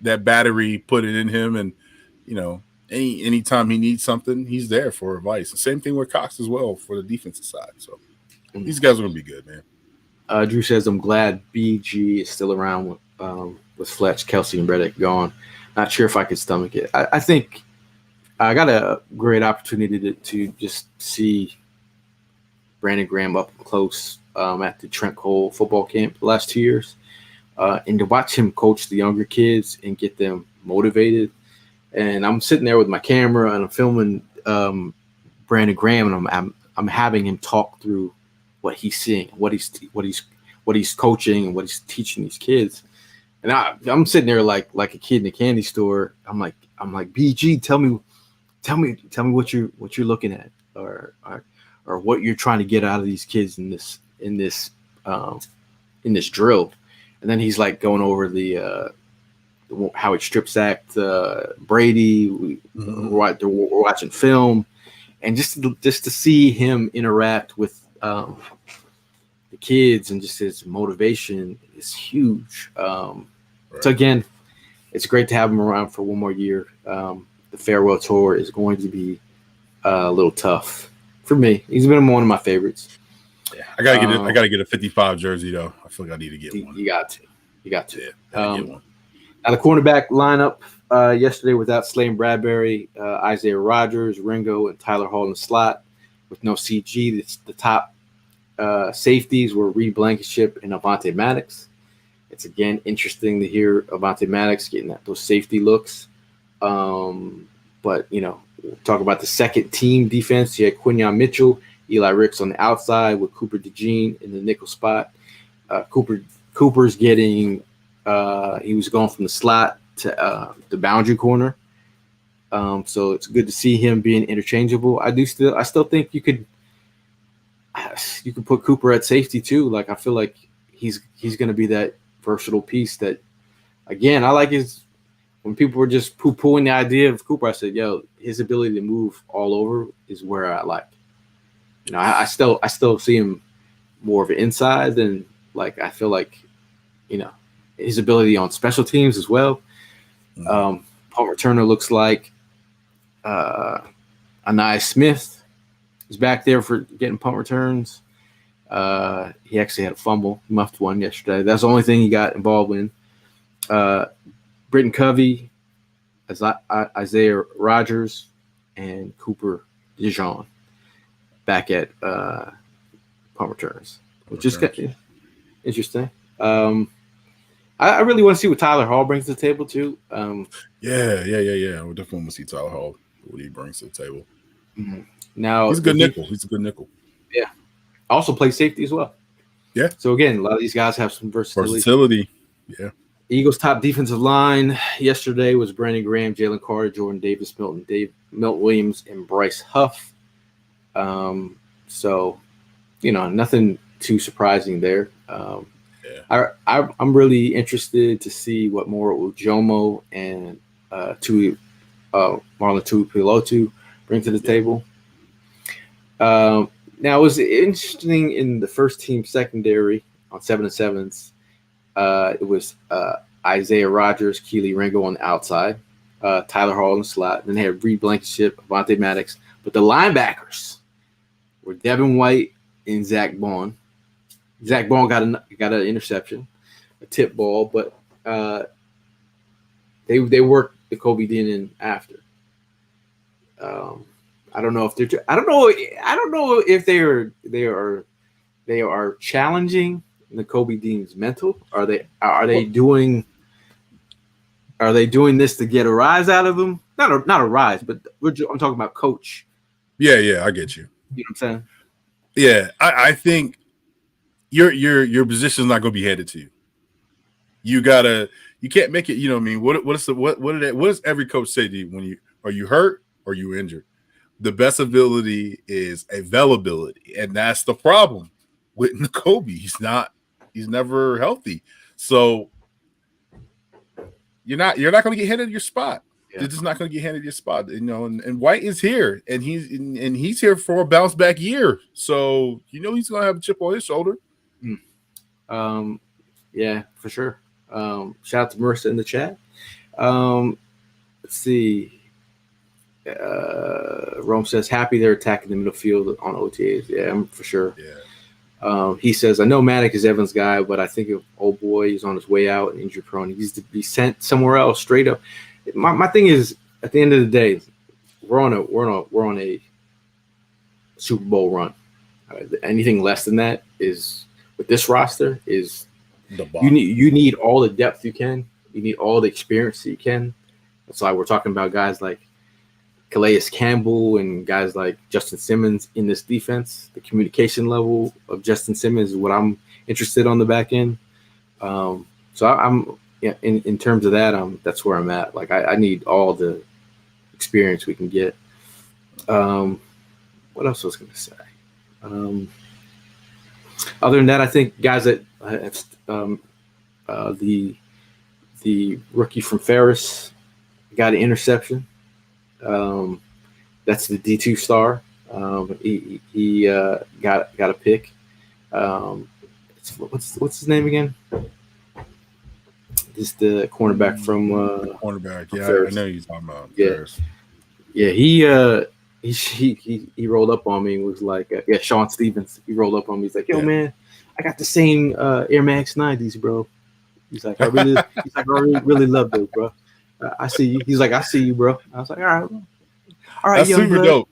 that battery put it in him, and anytime he needs something, he's there for advice. The same thing with Cox as well for the defensive side. So these guys are gonna be good, man. Drew says, "I'm glad BG is still around with Fletch, Kelce, and Reddick gone. Not sure if I could stomach it. I think I got a great opportunity to just see Brandon Graham up close." At the Trent Cole football camp the last 2 years, and to watch him coach the younger kids and get them motivated. And I'm sitting there with my camera and I'm filming Brandon Graham, and I'm having him talk through what he's seeing, what he's coaching, and what he's teaching these kids. And I'm sitting there like a kid in a candy store. I'm like BG, tell me what you're looking at, or what you're trying to get out of these kids in this drill. And then he's like going over the how he strip sacked Brady. We're watching film, and just to see him interact with the kids and just his motivation is huge. So again, it's great to have him around for one more year. The farewell tour is going to be a little tough for me. He's been one of my favorites. Yeah, I gotta get a 55 jersey though. I feel like I need to get one. You got to. Yeah, get one. Now the cornerback lineup yesterday without Slane Bradbury, Isaiah Rodgers, Ringo, and Tyler Hall in the slot with no CG. The top safeties were Reed Blankenship and Avonte Maddox. It's again interesting to hear Avonte Maddox getting those safety looks. But we'll talk about the second team defense. You had Quinyon Mitchell, Eli Ricks on the outside with Cooper DeJean in the nickel spot. Cooper's getting he was going from the slot to the boundary corner. So it's good to see him being interchangeable. I still think you could put Cooper at safety too. Like I feel like he's going to be that versatile piece that, again, I like when people were just poo-pooing the idea of Cooper, I said, his ability to move all over is where I like. I still see him more of an inside than I feel like, his ability on special teams as well. Punt returner looks like Anai Smith is back there for getting punt returns. He actually had a fumble, muffed one yesterday. That's the only thing he got involved in. Britton Covey, Isaiah Rodgers, and Cooper DeJean. back at punt returns, which is interesting. I really want to see what Tyler Hall brings to the table too. Yeah. We definitely want to see Tyler Hall, what he brings to the table. Mm-hmm. Now he's a good nickel. He's a good nickel. Yeah. Also play safety as well. Yeah. So again, a lot of these guys have some versatility. Yeah. Eagles' top defensive line yesterday was Brandon Graham, Jalen Carter, Jordan Davis, Milton Williams, and Bryce Huff. So, nothing too surprising there. I'm really interested to see what more Ujomo and Marlon Tuipulotu bring to the table. Now, it was interesting in the first team secondary on 7-7s. It was Isaiah Rodgers, Keely Ringo on the outside, Tyler Hall in the slot. Then they had Reed Blankenship, Avonte Maddox. But the linebackers were Devin White and Zach Baun. Zach Baun got an interception, a tip ball, but they worked the Kobe Dean in after. I don't know if they're. I don't know if they are challenging the Kobe Dean's mental. Are they doing this to get a rise out of them? Not a rise, but I'm talking about coach. Yeah, I get you. You know what I'm saying? Yeah, I think your position is not going to be handed to you. You can't make it. You know what I mean? What does every coach say to you when are you hurt or you injured? The best ability is availability, and that's the problem with Kobe. He's never healthy, so you're not going to get handed your spot. Yeah. You're just not going to get handed your spot, And White is here, and he's here for a bounce back year, so he's going to have a chip on his shoulder. Yeah, for sure. Shout out to Marissa in the chat. Let's see. Rome says happy they're attacking the middle field on OTAs. Yeah, for sure. Yeah. He says I know Maddox is Evans' guy, but I think if old boy is on his way out and injury prone, he needs to be sent somewhere else straight up. My thing is, at the end of the day, we're on a Super Bowl run. Anything less than that is with this roster is you need all the depth you can. You need all the experience you can. That's why we're talking about guys like Calais Campbell and guys like Justin Simmons in this defense. The communication level of Justin Simmons is what I'm interested on the back end. So I'm in terms of that, that's where I'm at. Like I need all the experience we can get. What else was I going to say? Other than that, I think guys that have the rookie from Ferris got an interception. That's the D2 star. He got a pick. What's his name again? Just the cornerback from cornerback. Yeah, Ferris. I know you're talking about Ferris. Yeah, he rolled up on me and was like, Sean Stevens. He rolled up on me. He's like, yo, man, I got the same Air Max 90s, bro. He's like, I really love those, bro. I see you. He's like, I see you, bro. I was like, all right, that's super blood. dope.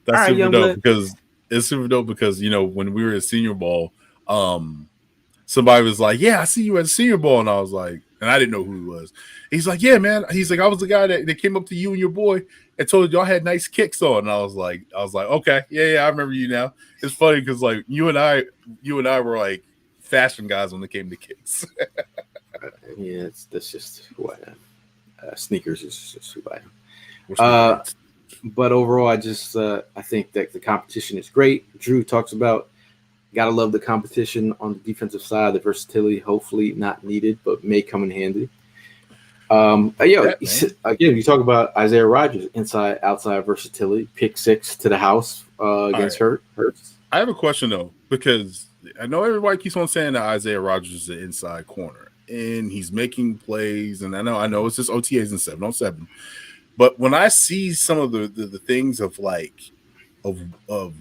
That's all super right, dope because it's super dope because when we were at Senior Bowl, somebody was like, yeah, I see you at Senior Bowl, and I was like, and I didn't know who he was. He's like, yeah, man. He's like, I was the guy that came up to you and your boy and told y'all had nice kicks on. And I was like, okay, yeah, I remember you now. It's funny because like you and I were like fashion guys when it came to kicks. Yeah, that's just who I am. Sneakers is just who I am. But overall, I think that the competition is great. Drew talks about gotta love the competition on the defensive side. The versatility, hopefully not needed, but may come in handy. Again, you talk about Isaiah Rodgers, inside, outside versatility, pick 6 to the house against Hurts. I have a question though, because I know everybody keeps on saying that Isaiah Rodgers is the inside corner and he's making plays, and I know it's just OTAs and 7-on-7. But when I see some of the things of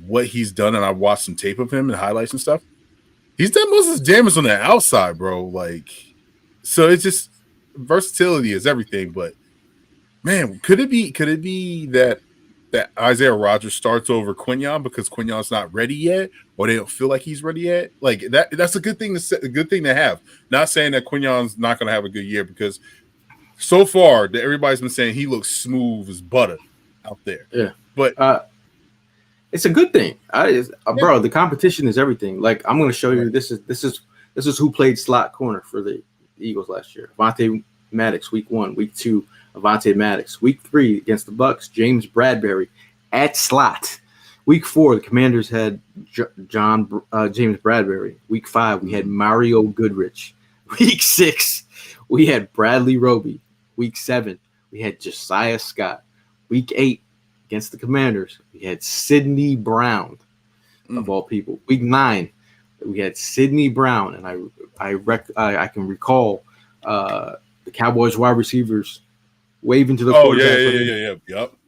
what he's done, and I watched some tape of him and highlights and stuff, he's done most of his damage on the outside, bro. Like, so it's just versatility is everything. But man, could it be that that Isaiah Rodgers starts over Quinyon because Quinyon's not ready yet, or they don't feel like he's ready yet. Like that's a good thing to have. Not saying that Quinyon's not going to have a good year, because so far that everybody's been saying he looks smooth as butter out there. Yeah, but it's a good thing. Bro, the competition is everything. Like, I'm going to show you. This is who played slot corner for the Eagles last year. Avonte Maddox, week 1. Week 2, Avonte Maddox. Week 3 against the Bucks, James Bradbury at slot. Week 4, the Commanders had James Bradbury. Week 5, we had Mario Goodrich. Week 6, we had Bradley Roby. Week 7, we had Josiah Scott. Week 8, against the Commanders, we had Sidney Brown, of all people. Week 9, we had Sidney Brown, and I can recall the Cowboys wide receivers waving to the quarterback.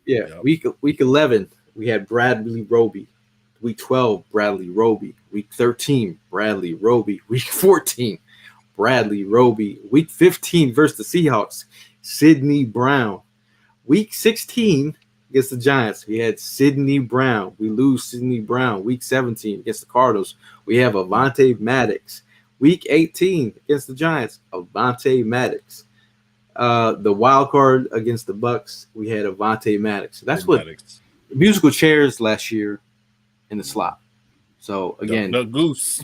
Yep. Week 11, we had Bradley Roby. Week 12, Bradley Roby. Week 13, Bradley Roby. Week 14, Bradley Roby. Week 15 versus the Seahawks, Sidney Brown. Week 16 against the Giants, we had Sidney Brown. We lose Sidney Brown. Week 17 against the Cardinals, we have Avonte Maddox. Week 18 against the Giants, Avonte Maddox. The wild card against the Bucks, we had Avonte Maddox. That's what musical chairs last year in the slot. So again, the goose.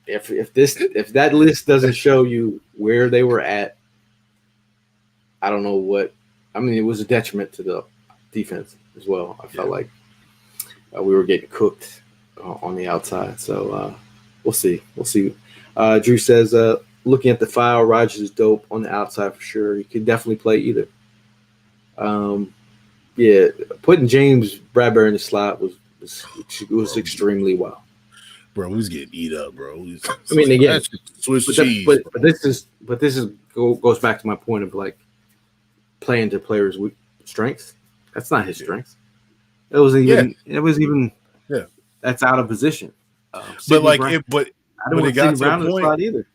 If that list doesn't show you where they were at, I don't know what. I mean, it was a detriment to the defense as well. I felt like we were getting cooked on the outside. So we'll see. Drew says, looking at the file, Rodgers is dope on the outside for sure. He could definitely play either. Putting James Bradbury in the slot was extremely wild. Bro, we was getting eat up, bro. I mean, again, Swiss cheese. But this goes back to my point of like playing to players' strengths. That's not his strength. It was even. That's out of position. But like, Brown, but I don't want got to Brown in the slot either.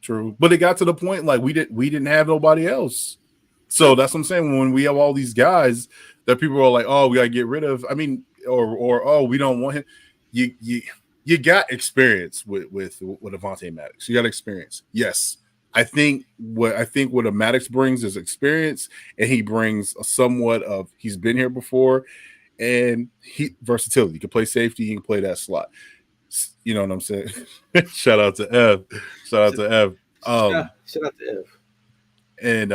True, but it got to the point like we didn't have nobody else. So that's what I'm saying. When we have all these guys that people are like, oh, we gotta get rid of. I mean, or oh, we don't want him. You got experience with Avonte Maddox. You got experience. Yes. I think what a Maddox brings is experience, and he brings somewhat of he's been here before, and versatility. You can play safety, you can play that slot. You know what I'm saying? Shout out to Ev. Shout out to Ev. And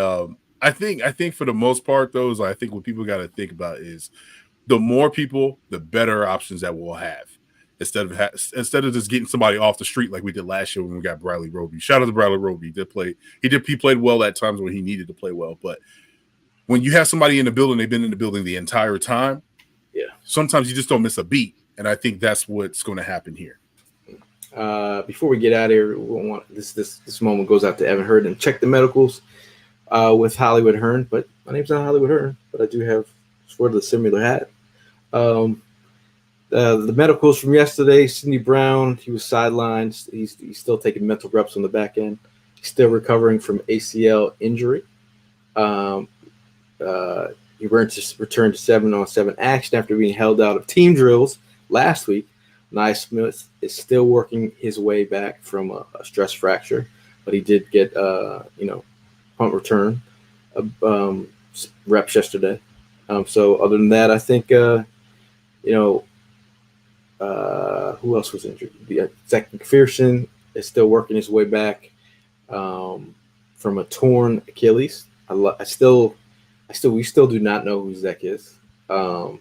I think for the most part, those I think what people got to think about is the more people, the better options that we'll have. Instead of just getting somebody off the street like we did last year when we got Bradley Roby. Shout out to Bradley Roby. He played well at times when he needed to play well. But when you have somebody in the building, they've been in the building the entire time. Yeah. Sometimes you just don't miss a beat. And I think that's what's going to happen here. Before we get out of here, we want this moment goes out to Evan Hearn and check the medicals with Hollywood Hearn. But my name's not Hollywood Hearn, but I do have sort of a similar hat. The medicals from yesterday, Sidney Brown, he was sidelined. He's still taking mental reps on the back end. He's still recovering from ACL injury. He returned to 7-on-7 action after being held out of team drills last week. Nye Smith is still working his way back from a stress fracture, but he did get punt return reps yesterday. So other than that, I think who else was injured? Zach McPherson is still working his way back from a torn Achilles. We still do not know who Zach is. And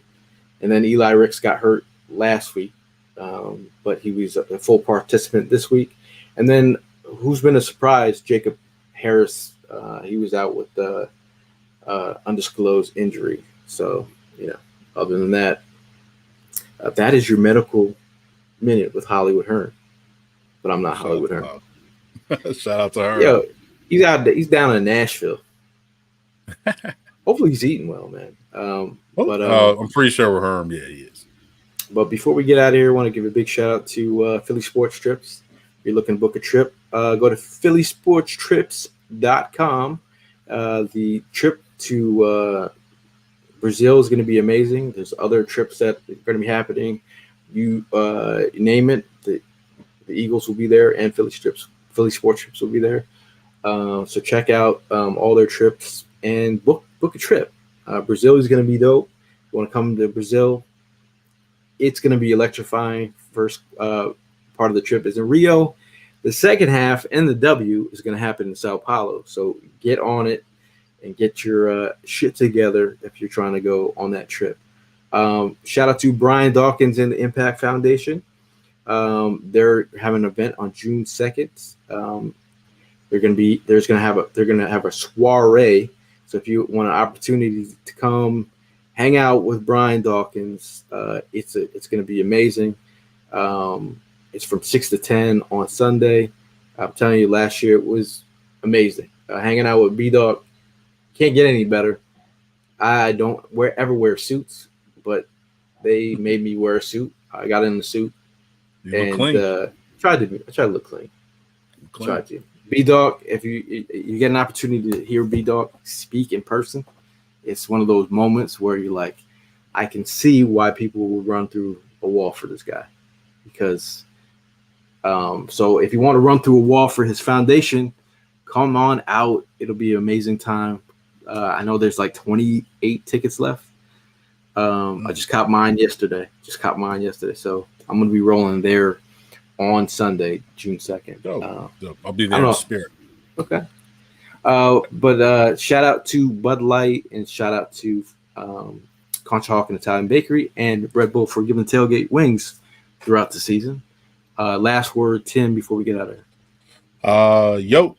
then Eli Ricks got hurt last week, but he was a full participant this week. And then who's been a surprise? Jacob Harris. He was out with the undisclosed injury. So other than that. That is your medical minute with Hollywood Hearn, but I'm not Hollywood Hearn. Shout out to her. Yo, he's down in Nashville. Hopefully he's eating well, man. I'm pretty sure with Herm, yeah, he is. But before we get out of here, I want to give a big shout out to Philly Sports Trips. If you're looking to book a trip, go to phillysportstrips.com. The trip to Brazil is going to be amazing. There's other trips that are going to be happening. You name it, the Eagles will be there, and Philly sports trips will be there. So check out all their trips and book a trip. Brazil is going to be dope. You want to come to Brazil? It's going to be electrifying. First part of the trip is in Rio. The second half and the W is going to happen in Sao Paulo. So get on it and get your shit together if you're trying to go on that trip. Shout out to Brian Dawkins and the Impact Foundation. They're having an event on June 2nd. They're gonna have a soiree. So if you want an opportunity to come hang out with Brian Dawkins, it's gonna be amazing. It's from 6 to 10 on Sunday. I'm telling you, last year it was amazing. Hanging out with B-Dog can't get any better. I don't ever wear suits, but they made me wear a suit. I got in the suit and tried to look clean. Tried to. B-Dog, if you get an opportunity to hear B-Dog speak in person, it's one of those moments where you're like, I can see why people will run through a wall for this guy. Because so if you want to run through a wall for his foundation, come on out. It'll be an amazing time. I know there's like 28 tickets left. I just caught mine yesterday. So I'm going to be rolling there on Sunday, June 2nd. I'll be there in spirit. Okay. But shout out to Bud Light and shout out to Concha and Italian Bakery and Red Bull for giving tailgate wings throughout the season. Last word, Tim, before we get out of here. Yo.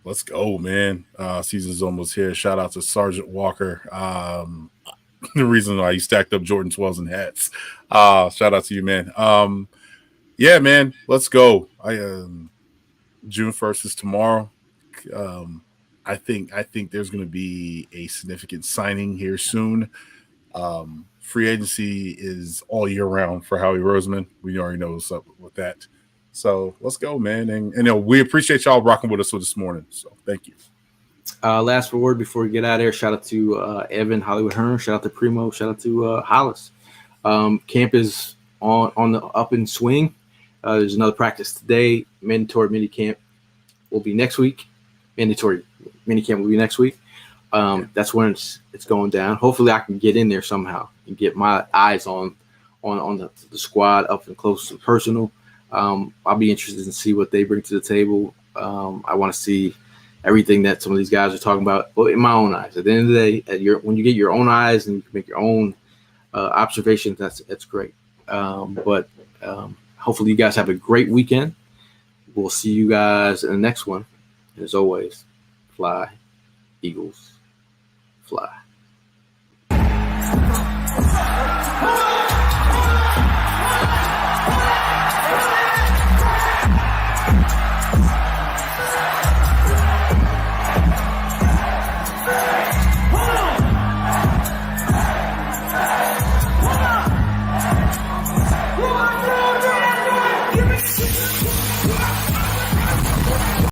Let's go, man. Season's almost here. Shout out to Sergeant Walker. The reason why he stacked up Jordan 12s and hats. Shout out to you, man. Yeah, man. Let's go. June 1st is tomorrow. I think there's going to be a significant signing here soon. Free agency is all year round for Howie Roseman. We already know what's up with that. So let's go, man. And we appreciate y'all rocking with us this morning. So thank you. Last word before we get out of here. Shout out to Evan, Hollywood Hearn. Shout out to Primo. Shout out to Hollis. Camp is on the up and swing. There's another practice today. Mandatory mini camp will be next week. Mandatory mini camp will be next week. That's when it's going down. Hopefully I can get in there somehow and get my eyes on the squad up and close and personal. I'll be interested to see what they bring to the table. I want to see everything that some of these guys are talking about, but in my own eyes. At the end of the day, when you get your own eyes and you can make your own observations, that's great. But hopefully you guys have a great weekend. We'll see you guys in the next one. As always, fly, Eagles, fly.